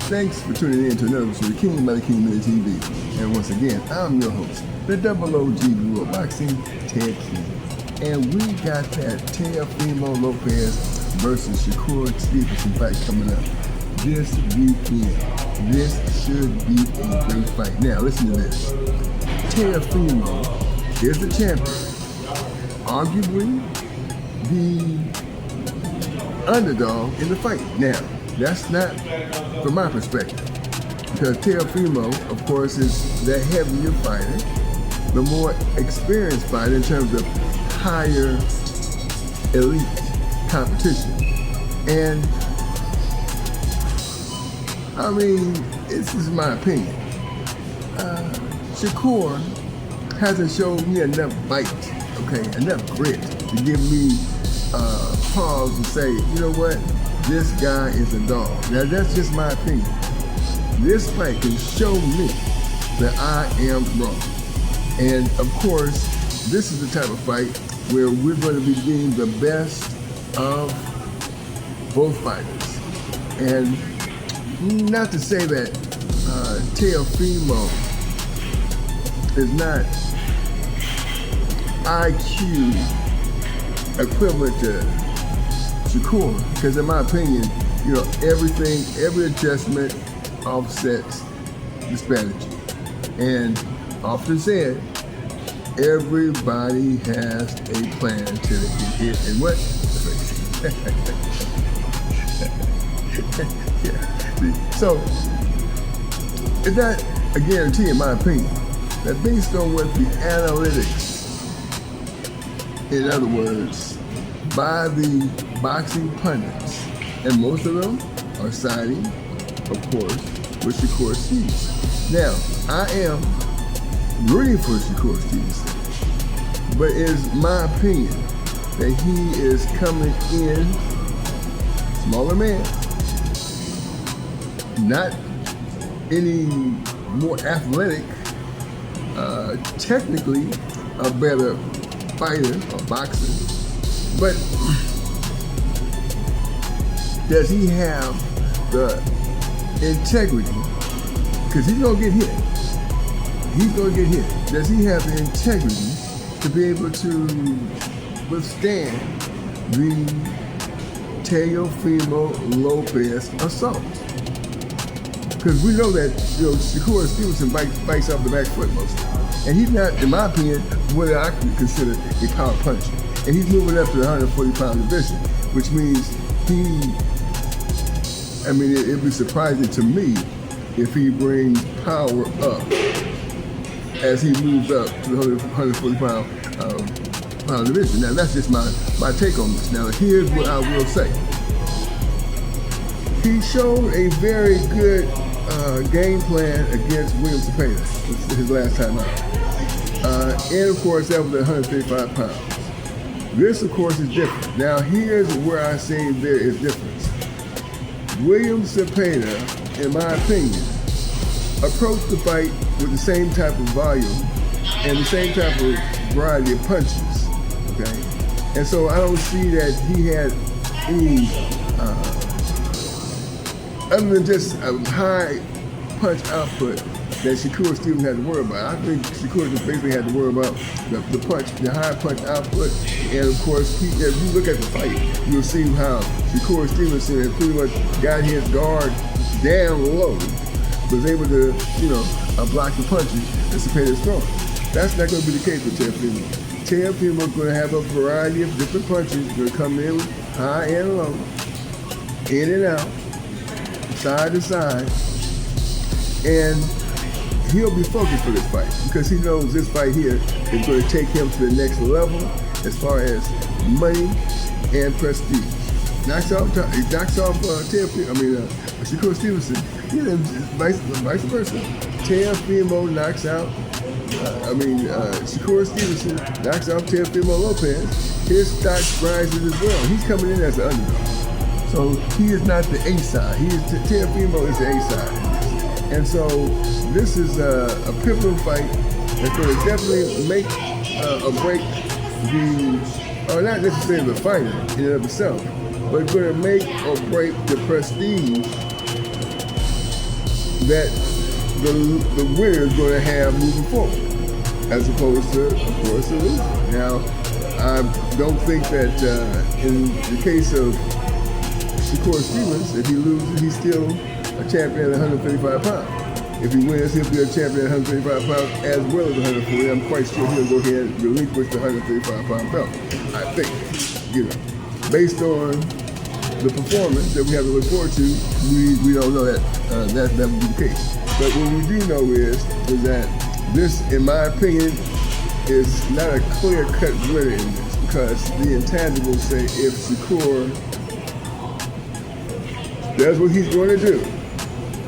Thanks for tuning in to another episode of King by the King Media TV. And once again, I'm your host, the double OG Guru of Boxing, Teofimo. And we got that Teofimo Lopez versus Shakur Stevenson fight coming up this weekend. This should be a great fight. Now, listen to this. Teofimo is the champion. Arguably the underdog in the fight. Now, that's not from my perspective, because Teofimo, of course, is the heavier fighter, the more experienced fighter in terms of higher elite competition. And I mean, this is my opinion. Shakur hasn't shown me enough bite, enough grit to give me pause to say, you know what? This guy is a dog. Now that's just my opinion. This fight can show me that I am wrong. And of course, this is the type of fight where we're going to be getting the best of both fighters. And not to say that Teofimo is not IQ equivalent to Shakur, because in my opinion, every adjustment offsets the strategy. And often said, everybody has a plan till they get hit. And what? Yeah. So, it's not a guarantee, in my opinion, that based on what the analytics, in other words, by the boxing pundits, and most of them are siding, of course, with Shakur Stevenson. Now, I am rooting for Shakur Stevenson, but it is my opinion that he is coming in smaller man, not any more athletic, technically a better fighter or boxer, but does he have the integrity? Because he's gonna get hit. He's gonna get hit. Does he have the integrity to be able to withstand the Teofimo Lopez assault? Because we know that Shakur Stevenson bites off the back foot most of the time. And he's not, in my opinion, what I could consider a power puncher. And he's moving up to the 140-pound division, which means it'd be surprising to me if he brings power up as he moves up to the 140-pound division. Now, that's just my take on this. Now, here's what I will say. He showed a very good game plan against William Cepeda, his last time out. And of course, that was at 135 pounds. This, of course, is different. Now, here's where I say there is difference. William Cepeda, in my opinion, approached the fight with the same type of volume and the same type of variety of punches, okay? And so I don't see that he had any, other than just a high punch output, that Shakur Stevenson had to worry about. I think Shakur just basically had to worry about the high punch output, and of course, if you look at the fight, you'll see how Shakur Stevenson had pretty much got his guard down low, was able to, block the punches and Cepeda's throwing. That's not going to be the case with Teofimo. Teofimo is going to have a variety of different punches. Going to come in high and low, in and out, side to side, and he'll be focused for this fight because he knows this fight here is going to take him to the next level as far as money and prestige. Knocks off Shakur Stevenson, vice versa. Teofimo knocks out, Shakur Stevenson knocks off Teofimo Lopez. His stock rises as well. He's coming in as the underdog. So he is not the A side. Teofimo is the A side. And so this is a pivotal fight that's going to definitely make or break or not necessarily the fighter in and of itself, but it's going to make or break the prestige that the winner is going to have moving forward, as opposed to, of course, the loser. Now, I don't think that in the case of Shakur Stevens, if he loses, he's still a champion at 135 pounds. If he wins, he'll be a champion at 135 pounds as well as 140. I'm quite sure he'll go ahead and relinquish the 135-pound belt. I think, based on the performance that we have to look forward to, we don't know that that would be the case. But what we do know is that this, in my opinion, is not a clear-cut winner in this, because the intangibles say if Shakur does what he's going to do,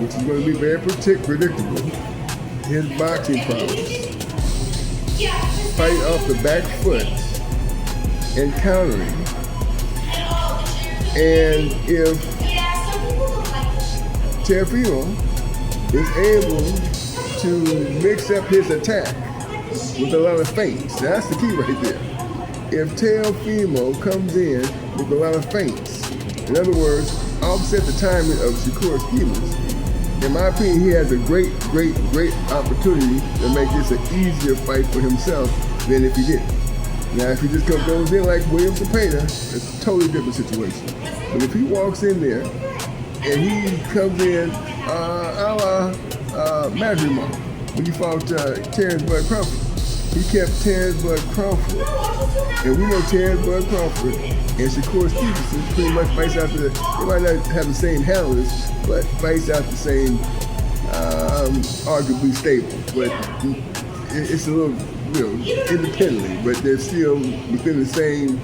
which is going to be very predictable, his boxing prowess, fight off the back foot and countering, and if Teofimo is able to mix up his attack with a lot of feints, that's the key right there. If Teofimo comes in with a lot of feints, in other words, offset the timing of Shakur Stevens, in my opinion, he has a great opportunity to make this an easier fight for himself than if he didn't. Now, if he just goes in like Williams and Payne, it's a totally different situation. But if he walks in there and he comes in a la Madrimov, when he fought Terrence Bud Crawford, he kept Terrence Bud Crawford, and we know Terrence Bud Crawford and Shakur Stevenson pretty much fights out they might not have the same handlers, but fights out the same, arguably stable. But it's a little, independently, but they're still within the same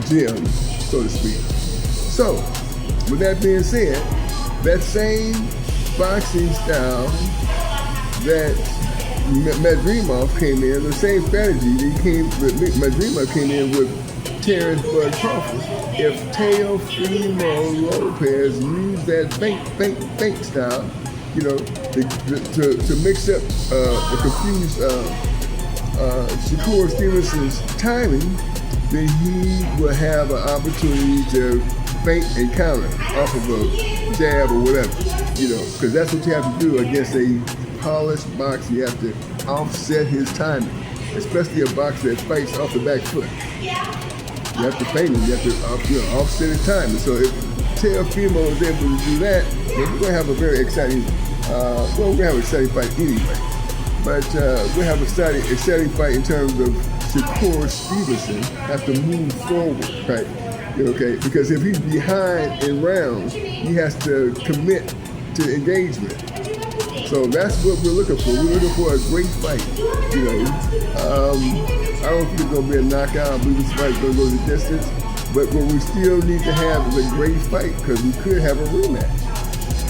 gym, so to speak. So, with that being said, that same boxing style that Madrimov came in, the same strategy Madrimov came in with Terrence Bud Crawford. If Teofimo Lopez used that feint style, to mix up the confused Shakur Stevenson's timing, then he will have an opportunity to feint and counter off of a jab or whatever, because that's what you have to do against a polished boxer. You have to offset his timing, especially a boxer that fights off the back foot. You have to feint him, you have to offset his timing. So if Teofimo is able to do that, then we're going to have a very exciting, we're going to have an exciting fight anyway. But we'll have an exciting fight in terms of Shakur Stevenson have to move forward, right? Okay, because if he's behind in rounds, he has to commit to engagement. So that's what we're looking for. We're looking for a great fight. I don't think it's going to be a knockout. I believe this fight's going to go the distance. But what we still need to have is a great fight, because we could have a rematch.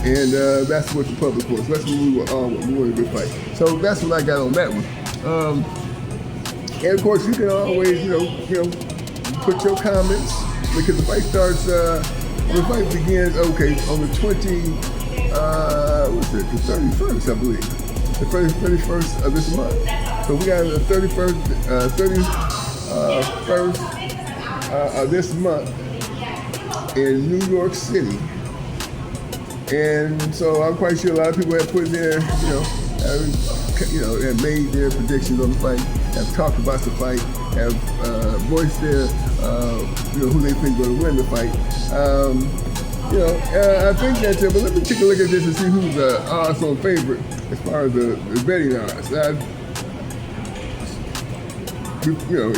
And that's what the public wants. That's what we want. We want a good fight. So that's what I got on that one. And of course, you can always, put your comments, because the fight starts. The fight begins on the 31st, I believe. The 31st of this month. So we got the 31st of this month in New York City. And so I'm quite sure a lot of people have put their, have made their predictions on the fight, have talked about the fight, have voiced their, who they think going to win the fight. I think that, but let me take a look at this and see who's the odds-on favorite as far as the betting odds.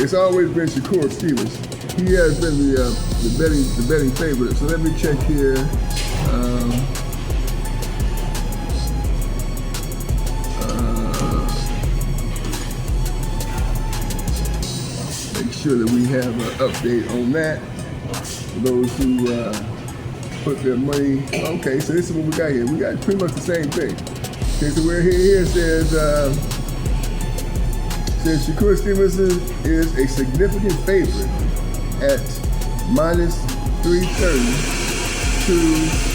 It's always been Shakur Stevens. He has been the betting favorite. So let me check here. Make sure that we have an update on that. For those who put their money. Okay, so this is what we got here. We got pretty much the same thing. Okay, so we're here says Shakur Stevenson is a significant favorite at minus 330 to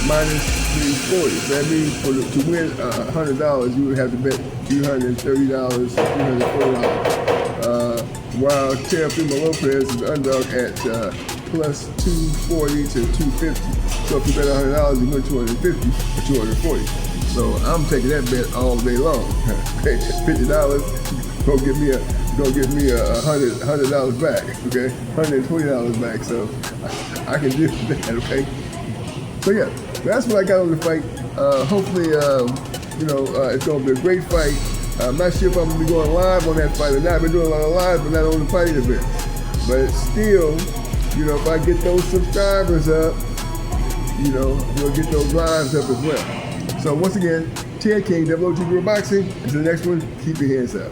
minus 340. So that means to win $100, you would have to bet $330, $340. While Teofimo Lopez is the underdog at plus 240 to 250. So if you bet $100, you win 250 or 240. So I'm taking that bet all day long. Okay, $50 gonna give me $100 back. Okay, $120 back. So I can do that. Okay. So yeah, that's what I got on the fight. Hopefully, it's gonna be a great fight. I'm not sure if I'm gonna be going live on that fight or not. I've been doing a lot of live, but not on the fighting events. But still, if I get those subscribers up, we'll get those lives up as well. So once again, Ted King, Double OG Boxing. Until the next one, keep your hands up.